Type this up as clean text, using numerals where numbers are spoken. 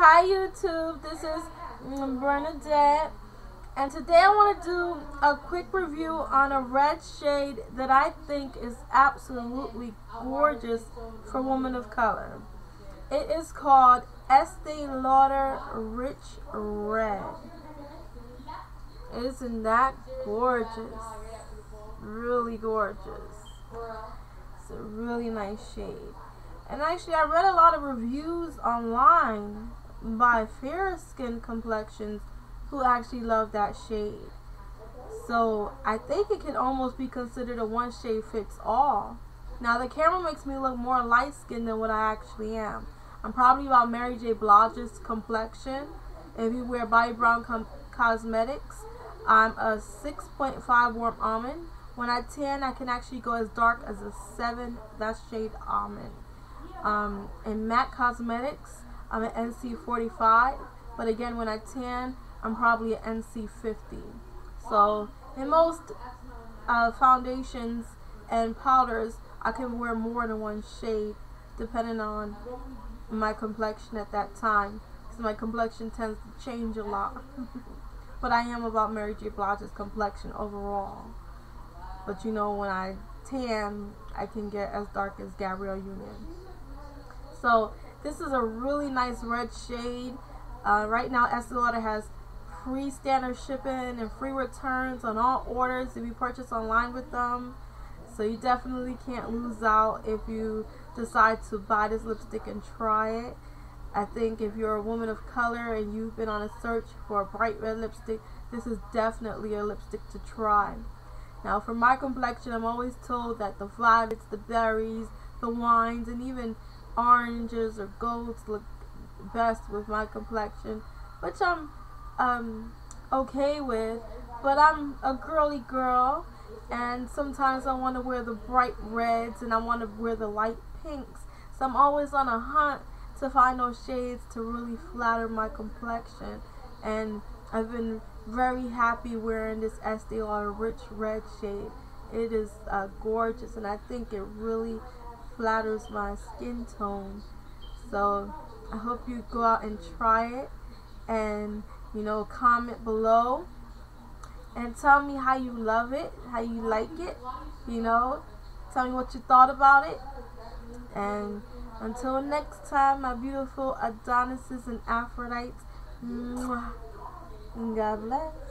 Hi YouTube, this is Bernadette, and today I want to do a quick review on a red shade that I think is absolutely gorgeous for women of color. It is called Estee Lauder Rich Red. Isn't that gorgeous? Really gorgeous. It's a really nice shade. And actually, I read a lot of reviews online by fair skin complexions who actually love that shade. So I think it can almost be considered a one shade fits all. Now the camera makes me look more light skinned than what I actually am. I'm probably about Mary J. Blige's complexion. If you wear Bobbi Brown Cosmetics, I'm a 6.5 warm almond. When I tan, I can actually go as dark as a 7. That's shade almond. In MAC Cosmetics, I'm an NC45, but again, when I tan, I'm probably an NC50. So in most foundations and powders, I can wear more than one shade depending on my complexion at that time, because my complexion tends to change a lot. But I am about Mary J. Blige's complexion overall. But you know, when I tan, I can get as dark as Gabrielle Union. So this is a really nice red shade. Right now, Estee Lauder has free standard shipping and free returns on all orders if you purchase online with them. So you definitely can't lose out if you decide to buy this lipstick and try it. I think if you're a woman of color and you've been on a search for a bright red lipstick, this is definitely a lipstick to try. Now for my complexion, I'm always told that the violets, the berries, the wines, and even oranges or golds look best with my complexion, which I'm okay with, but I'm a girly girl, and sometimes I want to wear the bright reds and I want to wear the light pinks, so I'm always on a hunt to find those shades to really flatter my complexion. And I've been very happy wearing this Estee Lauder Rich Red shade. It is gorgeous, and I think it really flatters my skin tone. So I hope you go out and try it, and comment below and tell me how you love it, how you like it. Tell me what you thought about it. And until next time, my beautiful Adonises and Aphrodites, God bless.